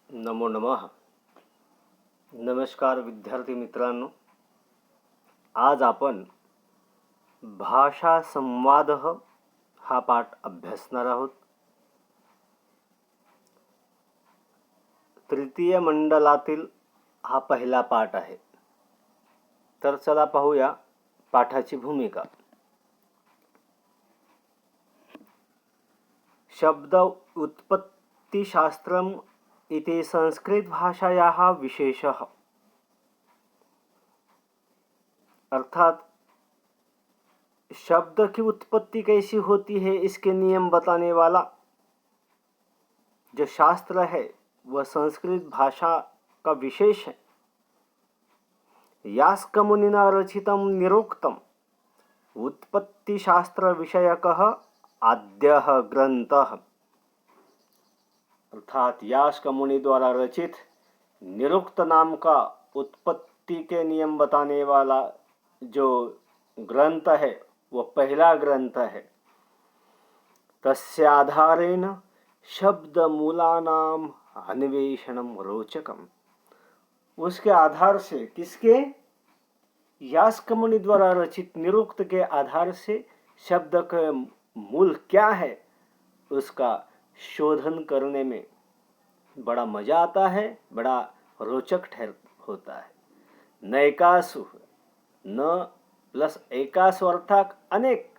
नमो नमः. नमस्कार विद्यार्थी मित्रांनो. आज आपण भाषा संवाद हा पाठ अभ्यासणार आहोत. तृतीय मंडलातील हा पहिला पाठ आहे. तर चला पाहूया पाठाची भूमिका. शब्द उत्पत्तिशास्त्रम इति संस्कृत भाषायाः विशेषः. अर्थात शब्द की उत्पत्ति कैसी होती है इसके नियम बताने वाला जो शास्त्र है वह संस्कृत भाषा का विशेष है. यास्कमुनिना रचितं निरुक्तम् उत्पत्तिशास्त्र विषयकः आद्यः ग्रंथः. अर्थात यास्क मुनि द्वारा रचित निरुक्त नाम का उत्पत्ति के नियम बताने वाला जो ग्रंथ है वह पहला ग्रंथ है. तस्य आधारेण शब्द मूलानाम अन्वेषणम रोचकम. उसके आधार से, किसके? यास्क मुनि द्वारा रचित निरुक्त के आधार से शब्द के मूल क्या है उसका शोधन करने में बड़ा मजा आता है, बड़ा रोचक होता है. नैकासु, न प्लस एकासु अर्थात अनेक.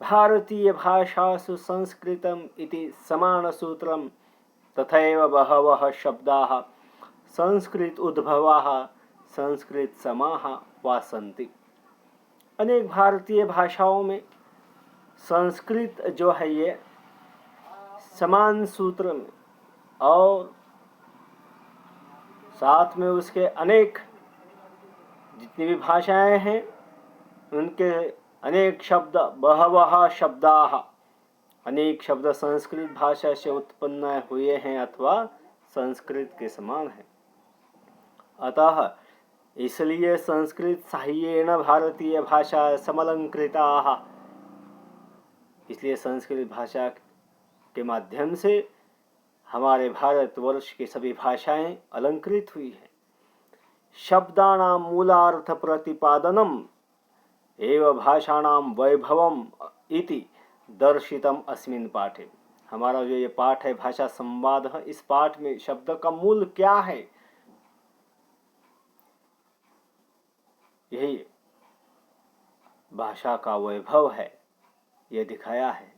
भारतीय भाषासु संस्कृतम इति समान सूत्रम तथैव बहवः शब्दाः संस्कृत उद्भवाः संस्कृत समाः वासन्ति. अनेक भारतीय भाषाओं में संस्कृत जो है ये समान सूत्र में और साथ में उसके अनेक जितनी भी भाषाएं हैं उनके अनेक शब्द, बहवः शब्दाः, अनेक शब्द संस्कृत भाषा से उत्पन्न हुए हैं अथवा संस्कृत के समान है. अतः इसलिए संस्कृत साह्येन भारतीय भाषा समलंकृताः. इसलिए संस्कृत भाषा के माध्यम से हमारे भारतवर्ष की सभी भाषाएं अलंकृत हुई हैं. शब्दानां मूलार्थ प्रतिपादनम एवं भाषाणां वैभवम इति दर्शितम अस्मिन् पाठे. हमारा जो ये पाठ है भाषा संवाद है, इस पाठ में शब्द का मूल क्या है यही भाषा का वैभव है, यह दिखाया है.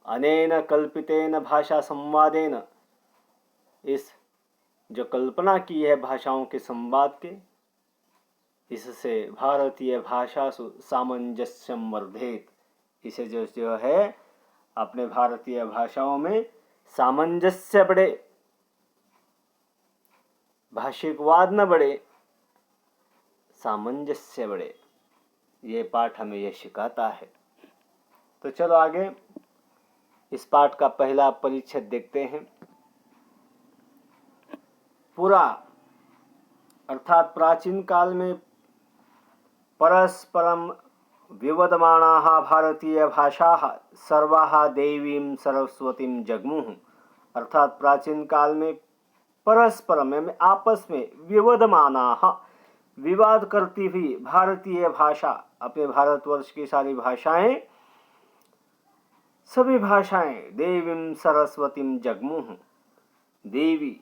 अनेन कल्पितेन भाषा संवादेन, इस जो कल्पना की है भाषाओं के संवाद के, इससे भारतीय भाषा सामंजस्यम वर्धेत. इसे जो है अपने भारतीय भाषाओं में सामंजस्य बढ़े, भाषिकवाद न बढ़े, सामंजस्य बढ़े. ये पाठ हमें यह सिखाता है. तो चलो आगे इस पाठ का पहला परिच्छेद देखते हैं. पुरा अर्थात प्राचीन काल में परस्परम विवदमानाः भारतीय भाषाः सर्वाः देवीं सरस्वतीं जग्मुः. अर्थात प्राचीन काल में परस्परम में आपस में विवदमानाः विवाद करती हुई भारतीय भाषा, अपने भारतवर्ष की सारी भाषाएं, सभी भाषाएं देवीं सरस्वतीं जग्मुः, देवी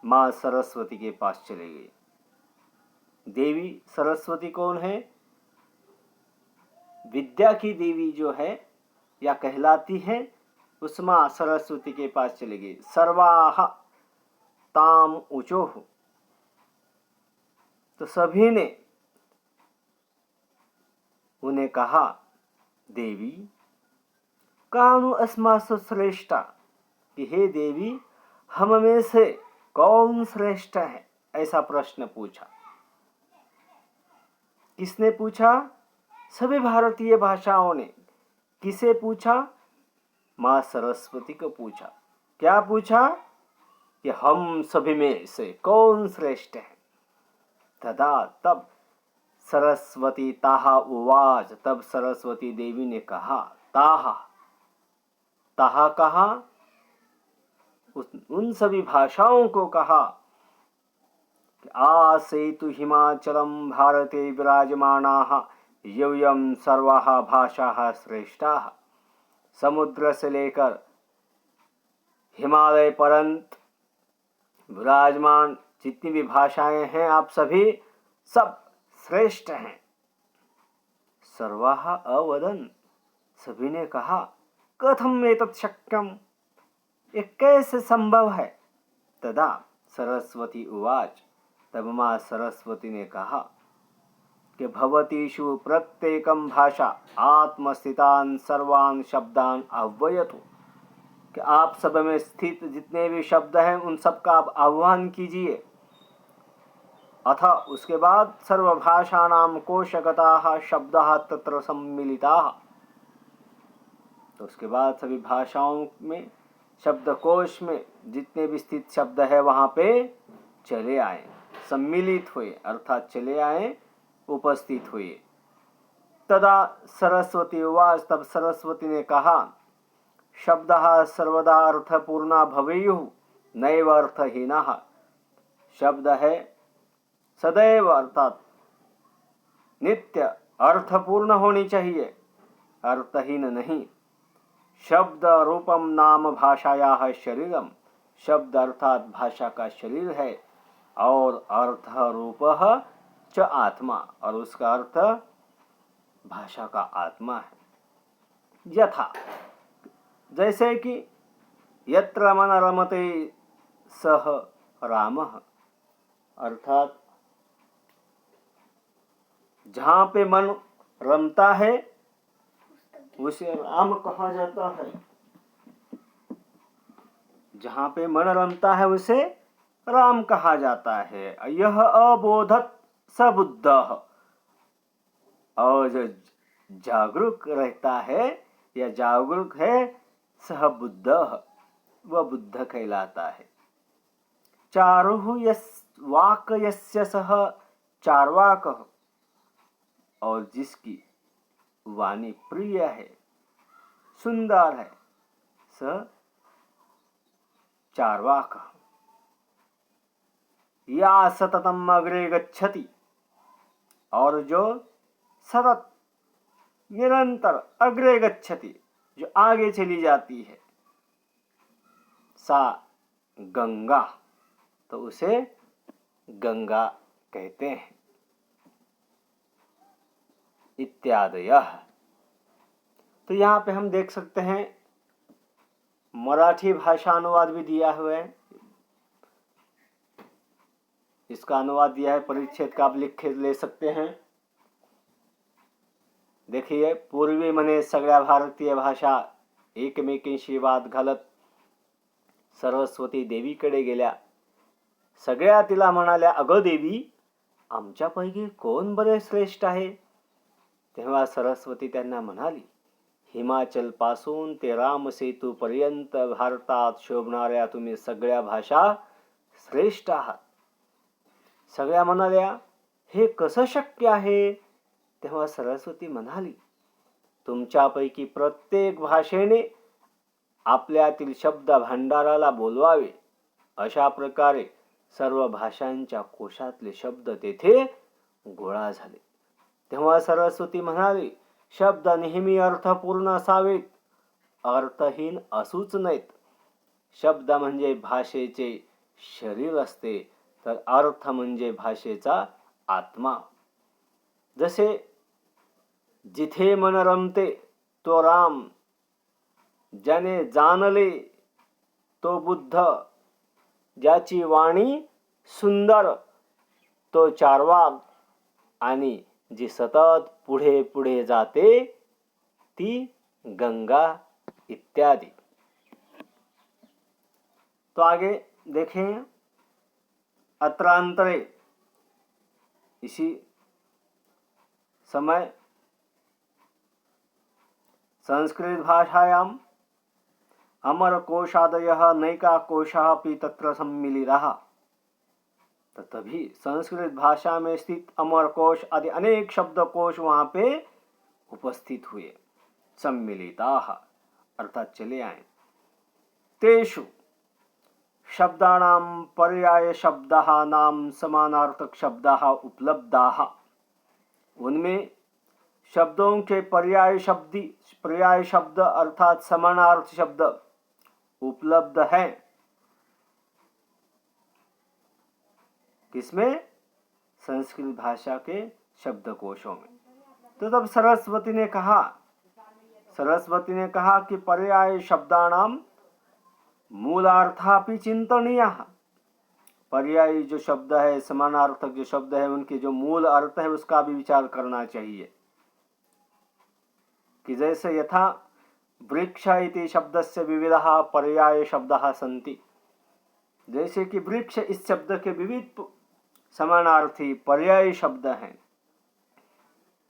माँ सरस्वती के पास चले गई. देवी सरस्वती कौन है? विद्या की देवी जो है या कहलाती है, उस माँ सरस्वती के पास चले गई. सर्वाः ताम ऊचोः. तो सभी ने उन्हें कहा, देवी कानु अस्मासु श्रेष्ठा, कि हे देवी हम में से कौन श्रेष्ठ है? ऐसा प्रश्न पूछा. किसने पूछा? सभी भारतीय भाषाओं ने. किसे पूछा? माँ सरस्वती को पूछा. क्या पूछा? कि हम सभी में से कौन श्रेष्ठ है? तदा तब सरस्वती ताहा उवाच. तब सरस्वती देवी ने कहा, ताहा, ताहा कहा, उन सभी भाषाओं को कहा आसेतु हिमाचलम भारते विराजमानाः यूयं सर्वाः भाषाः श्रेष्ठाः। समुद्र से लेकर हिमालय पर्यंत विराजमान जितनी भी भाषाएं हैं, आप सभी सब श्रेष्ठ हैं। सर्वाः अवदन्, सभी ने कहा, कथम एतत् शक्यम, ये कैसे संभव है। तदा सरस्वती उवाच, तब माँ सरस्वती ने कहा कि भवतीषु प्रत्येकम भाषा आत्मस्थितान सर्वान शब्दान आह्वयतु, कि आप सब में स्थित जितने भी शब्द हैं उन सब का आप आह्वान कीजिए। अथ उसके बाद सर्वभाषाणां कोशगताः शब्दाः तत्र सम्मिलिताः, तो उसके बाद सभी भाषाओं में शब्दकोश में जितने भी स्थित शब्द है वहां पे चले आए, सम्मिलित हुए, अर्थात चले आए, उपस्थित हुए। तदा सरस्वती उवाच, तब सरस्वती ने कहा, शब्दः सर्वदा अर्थपूर्णा भवेयुः नैव अर्थहीनः। शब्द है सदैव अर्थात नित्य अर्थपूर्ण होनी चाहिए, अर्थहीन नहीं। शब्द रूपम नाम भाषायाः शरीरम, शब्द अर्थात भाषा का शरीर है, और अर्थ रूपः च आत्मा, और उसका अर्थ भाषा का आत्मा है। यथा, जैसे कि यत्र मन रमते सह रामः, अर्थात जहाँ पे मन रमता है उसे राम कहा जाता है। जहाँ पे मन रमता है उसे राम कहा जाता है। यह अबोधत स बुद्धः, और जो जागरूक रहता है या जागरूक है, सह बुद्धः, वह बुद्ध कहलाता है। चारुः वाक यस्य सह चार्वाकः, और जिसकी वाणी प्रिय है, सुंदर है, स चार्वाकः। या सततम अग्रे गच्छति, और जो सतत निरंतर अग्रे गच्छति, जो आगे चली जाती है, सा गंगा, तो उसे गंगा कहते हैं। इत्यादयः। तो यहाँ पे हम देख सकते हैं मराठी भाषा अनुवाद भी दिया हुआ है। इसका अनुवाद दिया है, परिच्छेद का आप लिख के ले सकते हैं। देखिए, पूर्वी म्हणे सगळ्या भारतीय भाषा एकमेकींशी वाद घालत सरस्वती देवीकडे गेल्या। सगळ्या तिला म्हणाल्या, अगं देवी, आमच्यापैकी कोण बरे श्रेष्ठ आहे। तेव्हा सरस्वती त्यांना म्हणाली, हिमाचल पासून ते रामसेतू पर्यंत भारतात शोभणाऱ्या तुम्ही सगळ्या भाषा श्रेष्ठ आहात। सगळ्या म्हणाल्या, हे कसं शक्य आहे। तेव्हा सरस्वती म्हणाली, तुमच्यापैकी प्रत्येक भाषेने आपल्यातील शब्द भांडाराला बोलवावे, अशा प्रकारे सर्व भाषांच्या कोशातले शब्द तेथे गोळा झाले। तेव्हा सरस्वती म्हणाली, शब्द नेहमी अर्थपूर्ण असावेत, अर्थहीन असूच नयेत। शब्द म्हणजे भाषेचे शरीर असते, तर अर्थ म्हणजे भाषेचा आत्मा। जसे जिथे मन रमते तो राम, ज्याने जाणले तो बुद्ध, ज्याची वाणी सुंदर तो चार्वाक, आणि जी सतत पुढे पुढे जाते ती गंगा, इत्यादि। तो आगे देखें, अत्रांतरे, इसी समय संस्कृत भाषायाम अमरकोशादयः नैका कोशाः अपि तत्र सम्मिलिताः। तो तभी संस्कृत भाषा में स्थित अमरकोश आदि अनेक शब्दकोश वहां पे उपस्थित हुए, सम्मिलिताः, अर्थात चले आए। तेषु शब्दानां पर्याय शब्दाः नाम समानार्थक शब्दाः उपलब्धाः। उनमें शब्दों के पर्याय शब्द अर्थात समानार्थ शब्द उपलब्ध हैं। किसमें? संस्कृत भाषा के शब्दकोशों में। तो तब सरस्वती ने कहा कि पर्याय शब्दानां मूलार्थापि चिंतनीयः। पर्यायी जो शब्द है, समानार्थक जो शब्द है, उनके जो मूल अर्थ है उसका भी विचार करना चाहिए। कि जैसे यथा वृक्ष इति शब्दस्य विविधः पर्याय शब्दाः सन्ति। जैसे कि वृक्ष इस शब्द के विविध समानार्थी पर्यायी शब्द हैं।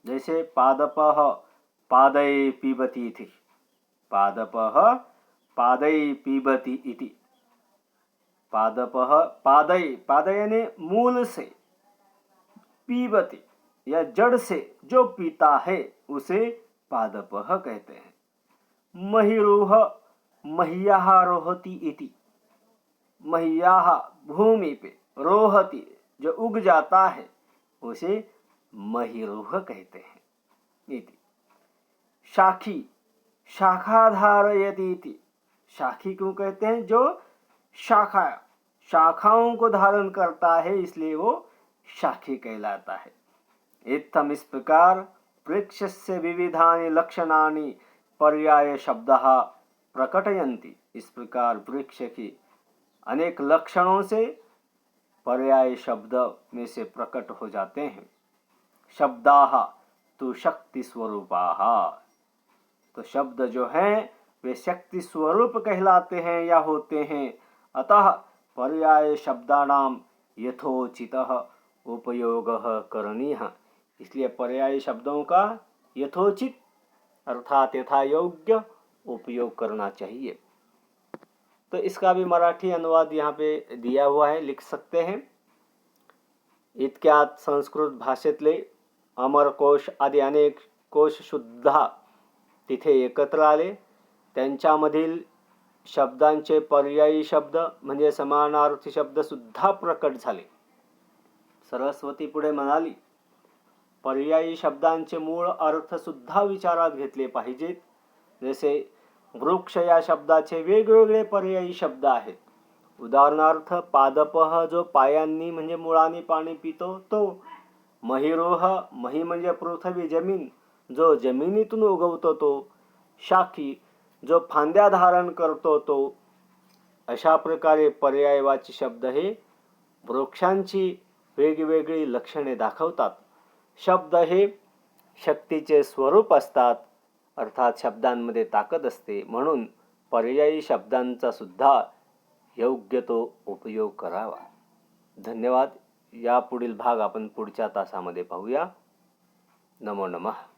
जैसे पादपः पादये पिबति इति। पादपः पादये पिबति इति। पादपः पादये ने मूल से, पीबति या जड़ से जो पीता है उसे पादपः कहते हैं। महिरोह मह्याः रोहति इति। मह्याः भूमि पे, रोहति जो उग जाता है उसे महिरोह कहते हैं इति। शाखी शाखा धारयति इति। शाखी क्यों कहते हैं? जो शाखाओं को धारण करता है, इसलिए वो शाखी कहलाता है। इत्थम इस प्रकार वृक्षस्य विविधानि लक्षणानि पर्याय शब्दः प्रकटयन्ति। इस प्रकार वृक्ष की अनेक लक्षणों से पर्याय शब्द में से प्रकट हो जाते हैं। शब्दाः तो शक्ति स्वरूपाः। तो शब्द जो हैं वे शक्ति स्वरूप कहलाते हैं या होते हैं। अतः पर्याय शब्दानां यथोचितः उपयोगः करणीयः। इसलिए पर्याय शब्दों का यथोचित अर्थात यथा योग्य उपयोग करना चाहिए। तो इसका भी मराठी अनुवाद यहाँ पे दिया हुआ है, लिख सकते हैं। इतक्यात संस्कृत भाषेतले अमरकोश आदी अनेक कोश सुद्धा तिथे एकत्र आले। त्यांच्यामधील शब्दांचे पर्यायी शब्द म्हणजे समानार्थी शब्द सुद्धा प्रकट झाले। सरस्वती पुढे म्हणाली, पर्यायी शब्दांचे मूळ अर्थ सुद्धा विचारात घेतले पाहिजेत। जसे वृक्ष या शब्दाचे वेगवेगळे पर्यायी शब्द आहेत। उदाहरणार्थ पादपः जो पायांनी म्हणजे मुळांनी पाणी पितो तो। महिरोह मही म्हणजे पृथ्वी जमीन, जो जमिनीतून उगवतो तो। शाखी जो फांद्या धारण करतो तो। अशा प्रकारे पर्यायवाची शब्द हे वृक्षांची वेगवेगळी लक्षणे दाखवतात। शब्द हे शक्तीचे स्वरूप असतात, अर्थात शब्दांमध्ये ताकद असते। म्हणून पर्यायी शब्दांचा सुद्धा योग्य तो उपयोग करावा। धन्यवाद। या पुढील भाग आपण पुढच्या तासामध्ये पाहूया। नमो नमः।